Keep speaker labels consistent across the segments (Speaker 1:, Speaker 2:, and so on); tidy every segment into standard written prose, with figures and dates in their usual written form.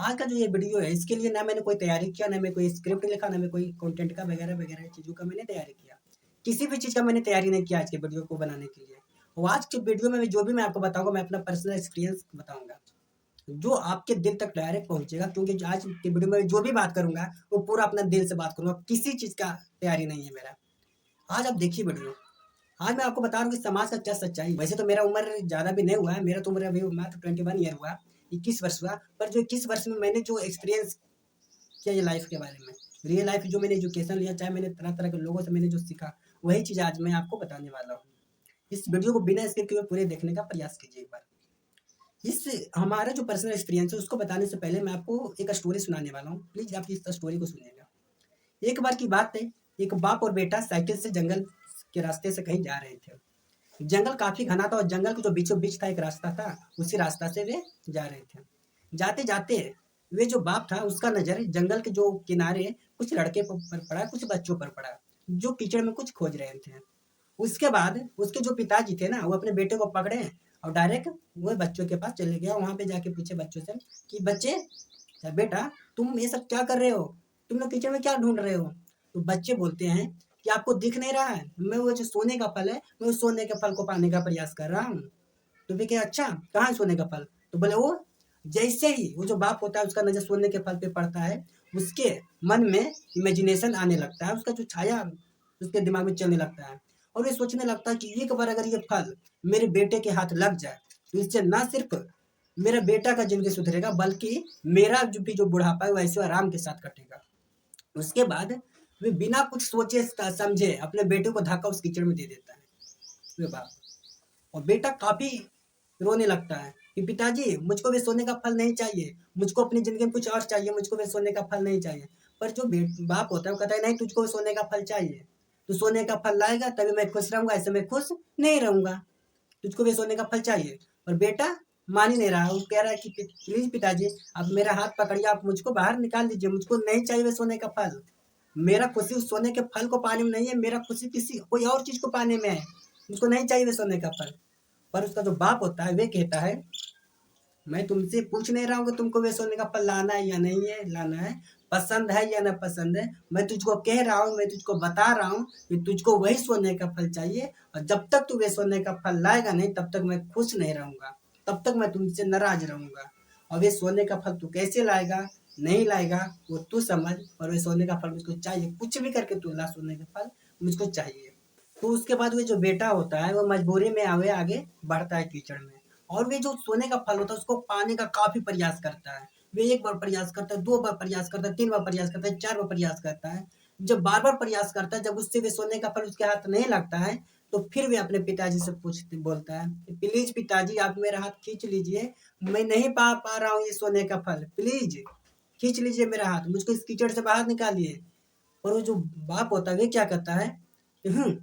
Speaker 1: आज का जो ये वीडियो है इसके लिए ना मैंने कोई तैयारी किया, ना मैं कोई स्क्रिप्ट लिखा, ना मैं कोई कंटेंट का वगैरह चीज़ों का मैंने तैयारी किया। किसी भी चीज़ का मैंने तैयारी नहीं किया आज के वीडियो को बनाने के लिए। और आज के वीडियो में मैं जो भी मैं आपको बताऊँगा मैं अपना पर्सनल एक्सपीरियंस बताऊँगा, जो आपके दिल तक डायरेक्ट पहुँचेगा, क्योंकि जो आज के वीडियो में जो भी बात करूँगा वो पूरा अपना दिल से बात करूँगा, किसी चीज़ का तैयारी नहीं है मेरा। आज आप देखिए वीडियो। आज मैं आपको बता रहा हूँ कि समाज का क्या सच्चाई है। वैसे तो मेरा उम्र ज़्यादा भी नहीं हुआ है, मेरा तो उम्र अभी मात्र 21 ईयर हुआ, 21 वर्ष हुआ। पर जो 21 वर्ष में मैंने जो एक्सपीरियंस किया ये लाइफ के बारे में, रियल लाइफ जो मैंने एजुकेशन लिया, चाहे मैंने तरह-तरह के लोगों से मैंने जो सीखा, वही चीज़ आज मैं आपको बताने वाला हूँ। इस वीडियो को बिना स्किप किए पूरे देखने का प्रयास कीजिए एक बार। इस हमारा जो पर्सनल एक्सपीरियंस है उसको बताने से पहले मैं आपको एक स्टोरी सुनाने वाला हूँ। प्लीज़ आप इस स्टोरी को सुनिएगा। एक बार की बात है, एक बाप और बेटा साइकिल से जंगल के रास्ते से कहीं जा रहे थे। जंगल काफ़ी घना था और जंगल के जो बीचों-बीच था एक रास्ता था, उसी रास्ता से वे जा रहे थे। जाते-जाते वे जो बाप था उसका नज़र जंगल के जो किनारे कुछ लड़के पर पड़ा, कुछ बच्चों पर पड़ा, जो कीचड़ में कुछ खोज रहे थे। उसके बाद उसके जो पिताजी थे ना, वो अपने बेटे को पकड़े और डायरेक्ट वो बच्चों के पास चले गए और वहाँ पे जाके पूछे बच्चों से कि बच्चे, या बेटा तुम ये सब क्या कर रहे हो? तुम लोग किचन में क्या ढूँढ रहे हो? तो बच्चे बोलते हैं कि आपको दिख नहीं रहा है? मैं वो जो सोने का फल है, मैं उस सोने के फल को पाने का प्रयास कर रहा हूँ। तो वे कहे अच्छा, कहाँ है सोने का फल? तो बोले वो जैसे ही वो जो बाप होता है उसका नज़र सोने के फल पे पड़ता है, उसके मन में इमेजिनेशन आने लगता है, उसका जो छाया उसके दिमाग में चलने लगता है और ये सोचने लगता है कि एक बार अगर ये फल मेरे बेटे के हाथ लग जाए, तो इससे ना सिर्फ़ मेरा बेटा का ज़िंदगी सुधरेगा बल्कि मेरा जो बुढ़ापा है वो ऐशो आराम के साथ कटेगा। उसके बाद वे बिना कुछ सोचे समझे अपने बेटे को धक्का उस कीचड़ में दे देता है, वे बाप। और बेटा काफ़ी रोने लगता है कि पिताजी मुझको भी सोने का फल नहीं चाहिए, मुझको अपनी ज़िंदगी में कुछ और चाहिए, मुझको भी सोने का फल नहीं चाहिए। पर जो बाप होता है वो कहता है नहीं तुझको सोने का फल चाहिए, तू सोने का फल लाएगा तभी मैं खुश रहूँगा, ऐसे मैं खुश नहीं रहूँगा, तुझको भी सोने का फल चाहिए। पर बेटा मान ही नहीं रहा, वो कह रहा है कि प्लीज़ पिताजी आप मेरा हाथ पकड़िए, आप मुझको बाहर निकाल दीजिए, मुझको नहीं चाहिए वो सोने का फल। मेरा खुशी उस सोने के फल को पाने में नहीं है, मेरा खुशी किसी कोई और चीज़ को पाने में है, मुझको नहीं चाहिए वो सोने का फल। पर उसका जो बाप होता है वे कहता है मैं तुमसे पूछ नहीं रहा हूँ कि तुमको वे सोने का फल लाना है या नहीं है लाना है, पसंद है या ना पसंद है, मैं तुझको कह रहा हूँ, मैं तुझको बता रहा हूँ कि तुझको वही सोने का फल चाहिए और जब तक तू वे सोने का फल लाएगा नहीं तब तक मैं खुश नहीं रहूँगा, तब तक मैं तुमसे नाराज रहूँगा। और वे सोने का फल तू कैसे लाएगा नहीं लाएगा वो तू समझ, और वे सोने का फल मुझको चाहिए, कुछ भी करके तू ला सोने का फल मुझको चाहिए। तो उसके बाद वो जो बेटा होता है वो मजबूरी में आगे आगे बढ़ता है कीचड़ में, और वे जो सोने का फल होता है उसको पाने का काफ़ी प्रयास करता है। वे 1 बार प्रयास करता है, 2 बार प्रयास करता है, 3 बार प्रयास करता है, 4 बार प्रयास करता है। जब बार-बार प्रयास करता है, जब उससे वे सोने का फल उसके हाथ नहीं लगता है, तो फिर वे अपने पिताजी से बोलता है कि प्लीज़ पिताजी आप मेरा हाथ खींच लीजिए, मैं नहीं पा रहा हूँ ये सोने का फल, प्लीज़ खींच लीजिए मेरा हाथ, मुझको इस कीचड़ से बाहर निकालिए। और वो जो बाप होता है वे क्या करता है कि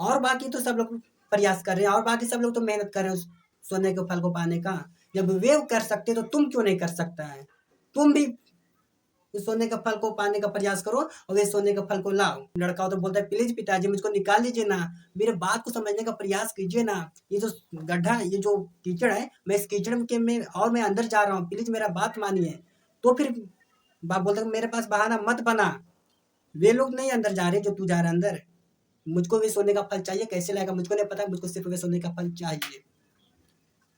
Speaker 1: और बाकी तो सब लोग प्रयास कर रहे हैं और बाकी सब लोग तो मेहनत कर रहे हैं उस सोने के फल को पाने का। जब वे कर सकते तो तुम क्यों नहीं कर सकता है? तुम भी उस सोने का फल को पाने का प्रयास करो और वे सोने का फल को लाओ। लड़का हो तो बोलता है प्लीज़ पिताजी मुझको निकाल लीजिए ना, मेरे बात को समझने का प्रयास कीजिए ना। ये जो गड्ढा है, ये जो कीचड़ है, मैं इस कीचड़ के में और मैं अंदर जा रहा हूँ, प्लीज़ मेरा बात मानिए। तो फिर बाप बोलता है मेरे पास बहाना मत बना, वे लोग नहीं अंदर जा रहे जो तू जा रहा है अंदर। मुझको भी सोने का फल चाहिए, कैसे लाएगा मुझको नहीं पता, मुझको सिर्फ़ वे सोने का फल चाहिए।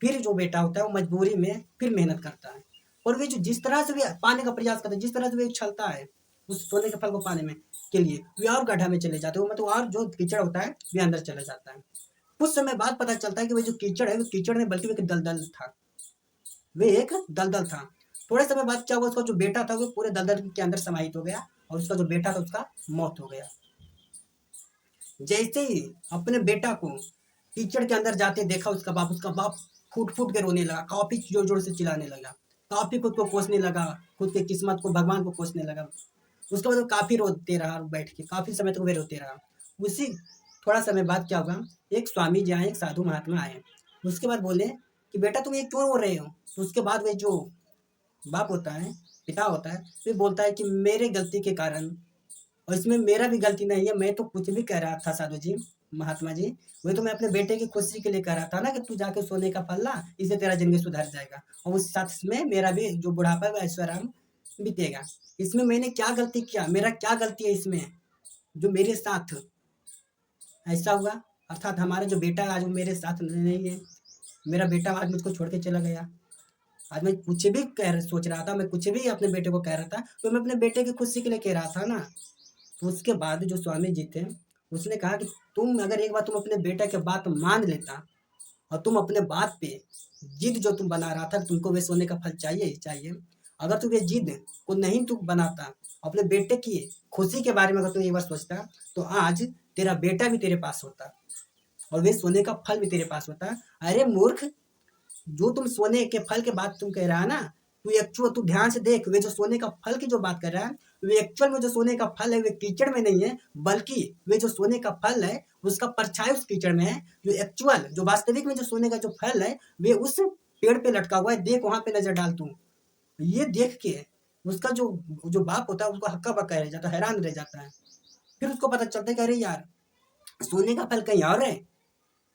Speaker 1: फिर जो बेटा होता है वो मजबूरी में फिर मेहनत करता है और वे जो जिस तरह से वे पाने का प्रयास करता है, जिस तरह से वे उछलता है उस सोने के फल को पाने में के लिए, वे और गड्ढा में चले जाते हैं, मतलब और जो कीचड़ होता है वे अंदर चला जाता है। कुछ समय बाद पता चलता है कि वो जो कीचड़ है वो कीचड़ नहीं बल्कि वो एक दलदल था, वे एक दलदल था। थोड़े समय बाद क्या हुआ, उसका जो बेटा था वो पूरे दलदल के अंदर समाहित हो गया और उसका जो बेटा था उसका मौत हो गया। जैसे ही अपने बेटा को कीचड़ के अंदर जाते देखा उसका बाप फूट-फूट के रोने लगा, काफ़ी ज़ोर-ज़ोर से चिल्लाने लगा, काफ़ी खुद को कोसने लगा, खुद की किस्मत को, भगवान को कोसने लगा। उसके बाद वो काफ़ी रोते रहा बैठ के, काफ़ी समय तक वे रोते रहा। उसी थोड़ा समय बाद क्या हुआ, एक स्वामी जी आए, एक साधु महात्मा आए। उसके बाद बोले कि बेटा तुम ये क्यों रो रहे हो? तो उसके बाद वे जो बाप होता है, पिता होता है, वे बोलता है कि मेरे गलती के कारण, और इसमें मेरा भी गलती नहीं है, मैं तो कुछ भी कह रहा था साधु जी, महात्मा जी, वही तो मैं अपने बेटे की खुशी के लिए कह रहा था ना कि तू जाके सोने का फल ला, इससे तेरा जिंदगी सुधर जाएगा और उस साथ में मेरा भी जो बुढ़ापा है वो ऐश्वर्य बीतेगा। इसमें मैंने क्या गलती किया, मेरा क्या गलती है इसमें जो मेरे साथ ऐसा हुआ? अर्थात हमारा जो बेटा आज वो मेरे साथ नहीं है, मेरा बेटा आज मुझको छोड़ के चला गया। आज मैं कुछ भी सोच रहा था, मैं कुछ भी अपने बेटे को कह रहा था तो मैं अपने बेटे की खुशी के लिए कह रहा था ना। तो उसके बाद जो स्वामी जी थे उसने कहा कि तुम अगर एक बार तुम अपने बेटा की बात मान लेता और तुम अपने बात पे जिद जो तुम बना रहा था तुमको वे सोने का फल चाहिए ही चाहिए, अगर तुम ये जिद को नहीं तुम बनाता, अपने बेटे की खुशी के बारे में अगर तुम एक बार सोचता तो आज तेरा बेटा भी तेरे पास होता और वे सोने का फल भी तेरे पास होता। अरे मूर्ख, जो तुम सोने के फल के बात तुम कह रहा है ना, तू ध्यान से देख, वे जो सोने का फल की जो बात कर रहा है, वे एक्चुअल में जो सोने का फल है वे कीचड़ में नहीं है, बल्कि वे जो सोने का फल है उसका परछाई उस कीचड़ में है। जो एक्चुअल जो वास्तविक में जो सोने का जो फल है वे उस पेड़ पे लटका हुआ है। देख वहां पे नजर डाल तू, ये देख के उसका जो जो बाप होता है उसको हक्का बक्का रह जाता है, हैरान रह जाता है। फिर उसको पता चलता है कि अरे यार सोने का फल कहीं और है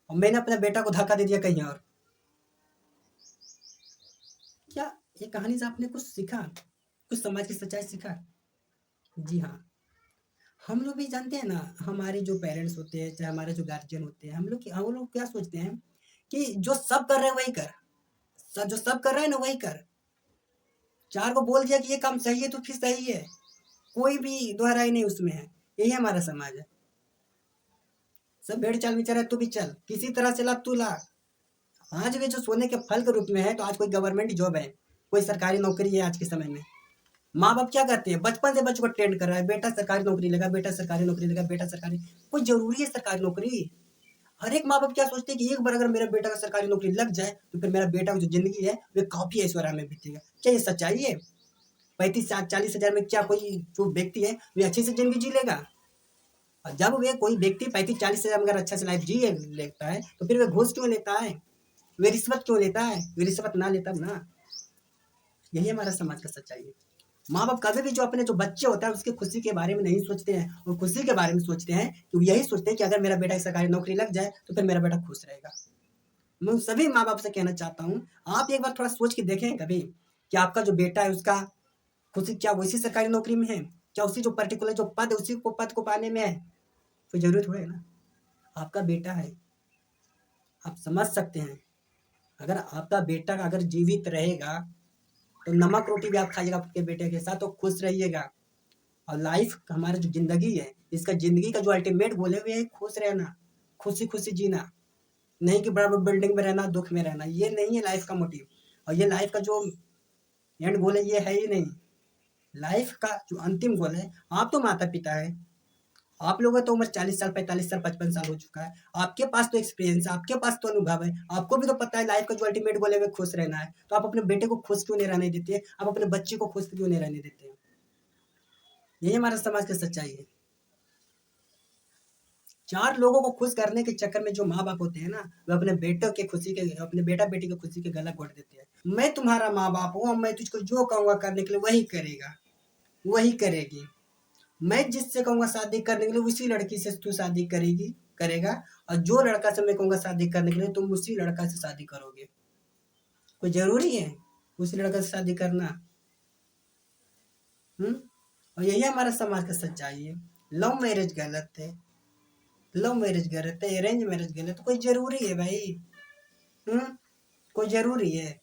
Speaker 1: और मैंने अपने बेटा को धक्का दे दिया कहीं और। क्या ये कहानी से आपने कुछ सीखा, कुछ समाज की सच्चाई सीखा? जी हाँ, हम लोग भी जानते हैं ना, हमारे जो पेरेंट्स होते हैं चाहे हमारे जो गार्जियन होते हैं, हम लोग क्या सोचते हैं कि जो सब कर रहे हैं वही कर, जो सब कर रहे हैं ना वही कर। चार को बोल दिया कि ये काम सही है तो फिर सही है, कोई भी दोहराई नहीं उसमें है। यही हमारा समाज है। सब भेड़ चाल में चल रहा है, तू भी चल, किसी तरह से ला तू ला। आज वे जो सोने के फल के रूप में है तो आज कोई गवर्नमेंट जॉब है, कोई सरकारी नौकरी है आज के समय में। माँ बाप क्या करते हैं, बचपन से बच्चों को ट्रेंड कर रहा है, बेटा सरकारी नौकरी लगा, बेटा सरकारी नौकरी लगा, बेटा सरकारी। कोई जरूरी है सरकारी नौकरी? हर एक माँ बाप क्या सोचते हैं कि एक बार अगर मेरा बेटा का सरकारी नौकरी लग जाए तो फिर मेरा बेटा की जो जिंदगी है वे काफी ऐश्वर्य में बीतेगा। क्या ये सच्चाई है? 35-40 हजार में क्या कोई जो व्यक्ति है वे अच्छी से जिंदगी जी लेगा? और जब वे कोई व्यक्ति 35-40 हजार में अगर अच्छा से लाइफ जी लेता है तो फिर वे घूस क्यों लेता है, वे रिश्वत क्यों लेता है? वे रिश्वत ना लेता ना। यही हमारा समाज का सच्चाई है। माँ बाप कभी भी जो अपने जो बच्चे होता है उसकी खुशी के बारे में नहीं सोचते हैं, और खुशी के बारे में सोचते हैं कि यही सोचते हैं कि अगर मेरा बेटा एक सरकारी नौकरी लग जाए तो फिर मेरा बेटा खुश रहेगा। मैं उन सभी माँ बाप से कहना चाहता हूँ, आप एक बार थोड़ा सोच के देखें कभी कि आपका जो बेटा है उसका खुशी क्या उसी सरकारी नौकरी में है, क्या उसी जो पर्टिकुलर जो पद उसी को पद को पाने में है? कोई जरूरी थोड़ा है ना। आपका बेटा है, आप समझ सकते हैं, अगर आपका बेटा अगर जीवित रहेगा तो नमक रोटी भी आप खाइएगा आपके बेटे के साथ तो खुश रहिएगा। और लाइफ हमारा जो जिंदगी है, इसका जिंदगी का जो अल्टीमेट गोल है वो है खुश रहना, खुशी खुशी जीना। नहीं कि बड़ा बड़ा बिल्डिंग में रहना, दुख में रहना, ये नहीं है लाइफ का मोटिव। और ये लाइफ का जो एंड गोल है ये है ही नहीं। लाइफ का जो अंतिम गोल है, आप तो माता पिता है, आप लोगों की तो उम्र 40 साल 45 साल 55 साल हो चुका है, आपके पास तो एक्सपीरियंस है, आपके पास तो अनुभव है, आपको भी तो पता है लाइफ का जो अल्टीमेट गोल है वो खुश रहना है। तो आप अपने बेटे को खुश क्यों नहीं रहने देते, आप अपने बच्चे को खुश क्यों नहीं रहने देते? यही हमारा समाज की सच्चाई है। चार लोगों को खुश करने के चक्कर में जो माँ बाप होते हैं ना, वो अपने बेटों के खुशी के अपने बेटा बेटी की खुशी के गला घोट देते हैं। मैं तुम्हारा माँ बाप हूँ, मैं तुझको जो कहूंगा करने के लिए वही करेगा, वही करेगी। मैं जिससे कहूंगा शादी करने के लिए उसी लड़की से तू शादी करेगी करेगा, और जो लड़का से मैं कहूंगा शादी करने के लिए तुम उसी लड़का से शादी करोगे। कोई जरूरी है उसी लड़का से शादी करना? हम्म। और यही हमारा समाज का सच्चाई है। लव मैरिज गलत है, लव मैरिज गलत है, अरेंज मैरिज गलत है। कोई जरूरी है भाई? हम्म। कोई जरूरी है?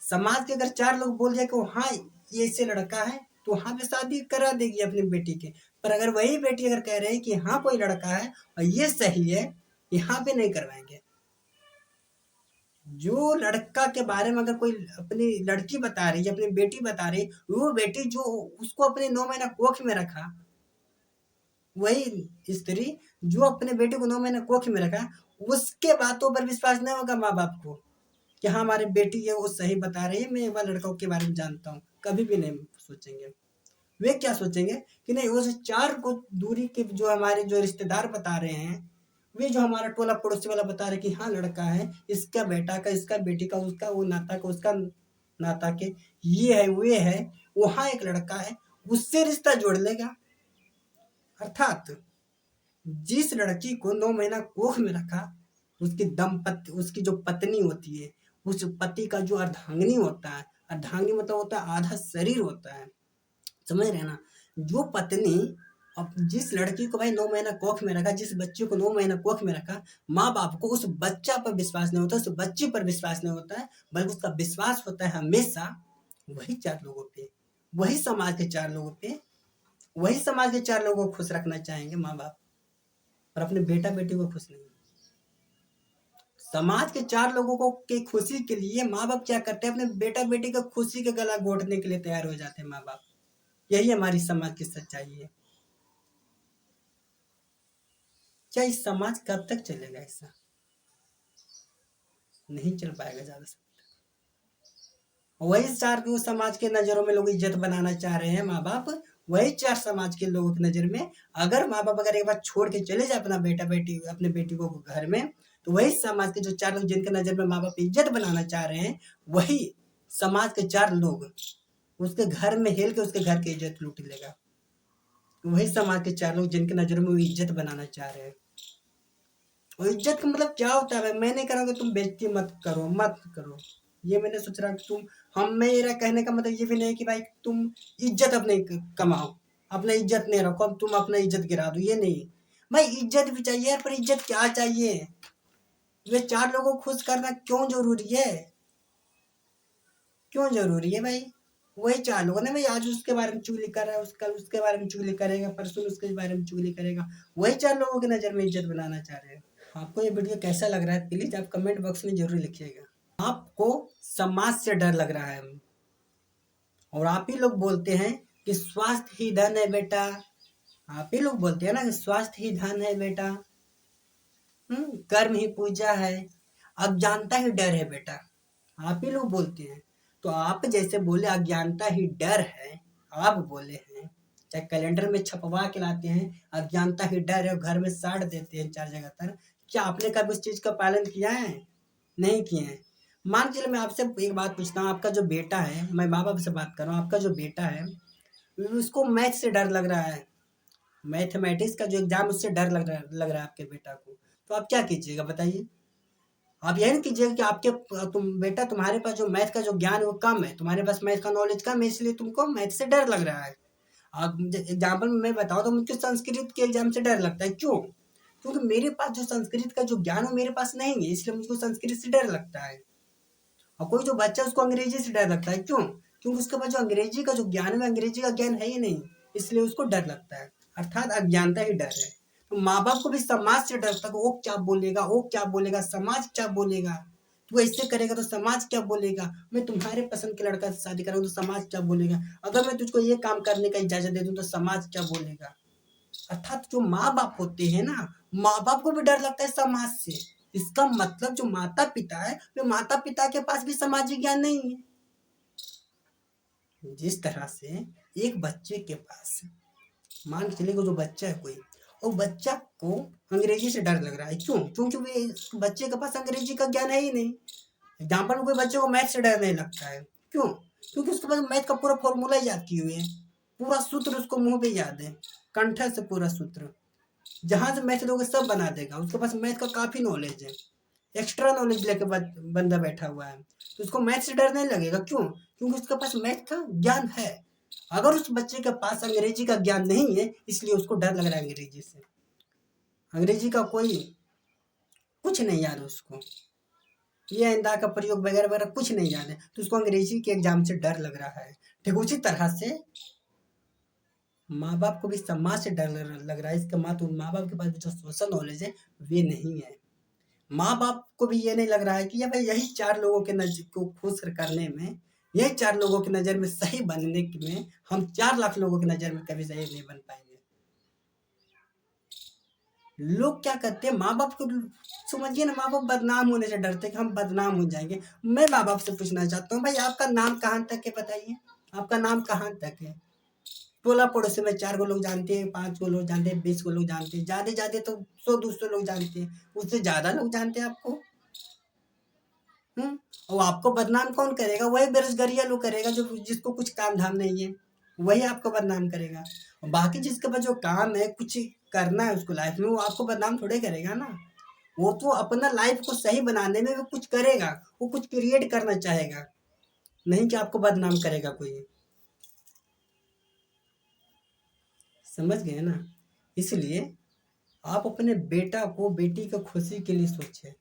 Speaker 1: समाज के अगर चार लोग बोल जाए कि हाँ ये ऐसे लड़का है तो वहां पे शादी करा देगी अपनी बेटी के। पर अगर वही बेटी अगर कह रहे हैं कि हाँ कोई लड़का है और ये सही है, यहाँ पे नहीं करवाएंगे। जो लड़का के बारे में अगर कोई अपनी लड़की बता रही है, अपनी बेटी बता रही, वो बेटी जो उसको अपने 9 महीना कोख में रखा, वही स्त्री जो अपने बेटे को 9 महीना कोख में रखा, उसके बातों पर विश्वास नहीं होगा माँ बाप को कि हाँ हमारी बेटी है वो सही बता रही है, मैं वह लड़कों के बारे में जानता हूँ। कभी भी नहीं सोचेंगे। वे क्या सोचेंगे कि नहीं, वो जो चार को दूरी के जो हमारे जो रिश्तेदार बता रहे हैं, वे जो हमारा टोला पड़ोसी वाला बता रहे कि हाँ लड़का है, इसका बेटा का, इसका बेटी का, उसका वो नाता का, उसका नाता के, ये है वे है, वहां एक लड़का है, उससे रिश्ता जोड़ लेगा। अर्थात जिस लड़की को 9 महीना कोख में रखा, उसकी जो पत्नी होती है, उस पति का जो अर्धांगिनी होता है, अर्धांगिनी मतलब होता है आधा शरीर होता है, समझ रहे हैं ना। जो पत्नी अब जिस लड़की को भाई 9 महीना कोख में रखा, जिस बच्चे को 9 महीना कोख में रखा, माँ बाप को उस बच्चा पर विश्वास नहीं होता, उस बच्चे पर विश्वास नहीं होता है, बल्कि उसका विश्वास होता है हमेशा वही 4 लोगों पे, वही समाज के 4 लोगों पे, वही समाज के 4 लोगों को खुश रखना चाहेंगे माँ बाप, और अपने बेटा बेटी को खुश नहीं। समाज के 4 लोगों को की खुशी के लिए माँ बाप क्या करते हैं, अपने बेटा बेटी का खुशी के गला घोटने के लिए तैयार हो जाते हैं माँ बाप। यही हमारी समाज की सच्चाई है। क्या इस समाज कब तक चलेगा? ऐसा नहीं चल पाएगा ज्यादा से। वही 4 को समाज के नजरों में लोग इज्जत बनाना चाह रहे हैं माँ बाप, वही 4 समाज के लोगों की नजर में, अगर माँ बाप अगर एक बार छोड़ के चले जाए अपना बेटा बेटी अपने बेटी को घर में, तो वही समाज के जो 4 लोग जिनके नजर में माँ बाप इज्जत बनाना चाह रहे हैं, वही समाज के 4 लोग उसके घर में हेल के उसके घर की इज्जत लूट लेगा। वही समाज के 4 लोग जिनके नजरों में वो इज्जत बनाना चाह रहे हैं। और इज्जत का मतलब क्या होता है? मैं नहीं करूँगा तुम बेइज्जती मत करो, मत करो। ये मैंने सोच रहा कि तुम हम मेरा कहने का मतलब ये भी नहीं कि भाई तुम इज्जत अपने कमाओ, अपना इज्जत नहीं रखो, अब तुम अपना इज्जत गिरा दो, ये नहीं। भाई इज्जत भी चाहिए यार, पर इज्जत क्या चाहिए? ये 4 लोगों को खुश करना क्यों जरूरी है? क्यों जरूरी है भाई? वही 4 लोगों ने भाई, आज उसके बारे में चुगली कर रहा है, कल उसके बारे में चुगली करेगा, परसों उसके बारे में चुगली करेगा, वही 4 लोगों की नजर में इज्जत बनाना चाह रहे हैं। आपको ये वीडियो कैसा लग रहा है प्लीज आप कमेंट बॉक्स में जरूर लिखिएगा। आपको समाज से डर लग रहा है, और आप ही लोग बोलते हैं कि स्वास्थ्य ही धन है बेटा, आप ही लोग बोलते हैं ना कि स्वास्थ्य ही धन है बेटा, कर्म ही पूजा है, अज्ञानता ही डर है बेटा, आप ही लोग बोलते हैं। तो आप जैसे बोले अज्ञानता ही डर है, आप बोले हैं, चाहे कैलेंडर में छपवा के लाते हैं अज्ञानता ही डर है, घर में साड़ देते हैं 4 जगह पर, क्या आपने कभी उस चीज का पालन किया है? नहीं किए हैं। मान के चलो मैं आपसे एक बात पूछता हूँ, आपका जो बेटा है, मैं माँ बाप से बात कर रहा हूँ, आपका जो बेटा है उसको मैथ से डर लग रहा है, मैथमेटिक्स का जो एग्जाम उससे डर लग रहा है आपके बेटा को, तो आप क्या कीजिएगा बताइए? आप यही नहीं कीजिएगा कि बेटा तुम्हारे पास जो मैथ का जो ज्ञान है वो कम है, तुम्हारे पास मैथ का नॉलेज कम है, इसलिए तुमको मैथ से डर लग रहा है। आप एग्जाम्पल में मैं बताऊँ तो मुझको संस्कृत के एग्जाम से डर लगता है, क्यों? क्योंकि मेरे पास जो संस्कृत का जो ज्ञान है मेरे पास नहीं है, इसलिए मुझको संस्कृत से डर लगता है। और कोई जो बच्चा उसको अंग्रेजी से डर लगता है, क्यों? क्योंकि उसके पास जो अंग्रेजी का जो ज्ञान है अंग्रेजी का ज्ञान है ही नहीं, इसलिए उसको डर लगता है, अर्थात अज्ञानता ही डर है। तो माँ बाप को भी समाज से डर लगता है, वो क्या बोलेगा, वो क्या बोलेगा, समाज क्या बोलेगा, तू ऐसे करेगा तो समाज क्या बोलेगा, मैं तुम्हारे पसंद के लड़का से शादी करूँ तो समाज क्या बोलेगा, अगर मैं तुझको ये काम करने का इजाजत दे दूँ तो समाज क्या बोलेगा। अर्थात जो माँ बाप होते हैं ना, माँ बाप को भी डर लगता है समाज से। इसका मतलब जो माता पिता है, वे माता पिता के पास भी सामाजिक ज्ञान नहीं है। जिस तरह से एक बच्चे के पास, मान के चलिए जो बच्चा है कोई, और बच्चा को अंग्रेजी से डर लग रहा है, क्यों? क्योंकि वे बच्चे के पास अंग्रेजी का ज्ञान है ही नहीं। एग्जाम्पल में कोई बच्चे को मैथ से डर नहीं लगता है, क्यों? क्योंकि उसके पास मैथ का पूरा फॉर्मूला याद किए हुए है, पूरा सूत्र उसको मुंह पे याद है, कंठ से पूरा सूत्र, जहां से मैथ दोगे सब बना देगा, उसके पास मैथ का काफी नॉलेज है, एक्स्ट्रा नॉलेज लेके बंदा बैठा हुआ है, तो उसको मैथ से डर नहीं लगेगा, क्यों? क्योंकि उसके पास मैथ का ज्ञान है। अगर उस बच्चे के पास अंग्रेजी का ज्ञान नहीं है, इसलिए उसको डर लग रहा है अंग्रेजी से, अंग्रेजी का कोई कुछ नहीं याद उसको, ये आइंदा का प्रयोग वगैरह वगैरह कुछ नहीं याद है, तो उसको अंग्रेजी के एग्जाम से डर लग रहा है। ठीक उसी तरह से माँ बाप को भी समाज से डर लग रहा है, इसका मतलब माँ बाप के पास जो सोशल नॉलेज है वे नहीं है। माँ बाप को भी ये नहीं लग रहा है कि भाई यही 4 लोगों के नजर को खुश करने में, यही 4 लोगों की नजर में सही बनने में हम 4 लाख लोगों की नजर में कभी सही नहीं बन पाएंगे। लोग क्या करते हैं, माँ बाप को समझिए ना, माँ बाप बदनाम होने से डरते हैं कि हम बदनाम हो जाएंगे। मैं माँ बाप से पूछना चाहता हूँ, भाई आपका नाम कहाँ तक है बताइए, आपका नाम कहाँ तक है? टोला पड़ोसी में 4 गो लोग जानते हैं, 5 गो लोग जानते हैं, 20 गो लोग जानते हैं, ज्यादा ज्यादा तो 100-200 लोग जानते हैं, उससे ज्यादा लोग जानते हैं आपको। और आपको बदनाम कौन करेगा? वही बेरोजगारिया लोग करेगा जो जिसको कुछ काम धाम नहीं है। वही आपको बदनाम करेगा। और बाकी जिसके पास जो काम है, कुछ करना है उसको लाइफ में, वो आपको बदनाम थोड़े करेगा ना। वो तो अपना लाइफ को सही बनाने में वो कुछ करेगा, वो कुछ क्रिएट करना चाहेगा, नहीं कि आपको बदनाम करेगा कोई। समझ गए ना? इसलिए आप अपने बेटा को, बेटी को खुशी के लिए सोचें।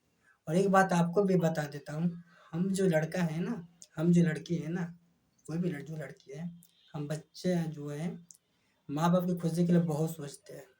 Speaker 1: और एक बात आपको भी बता देता हूँ, हम जो लड़का है ना, हम जो लड़की है ना, कोई भी जो लड़की है, हम बच्चे जो है, माँ बाप की खुशी के लिए बहुत सोचते हैं।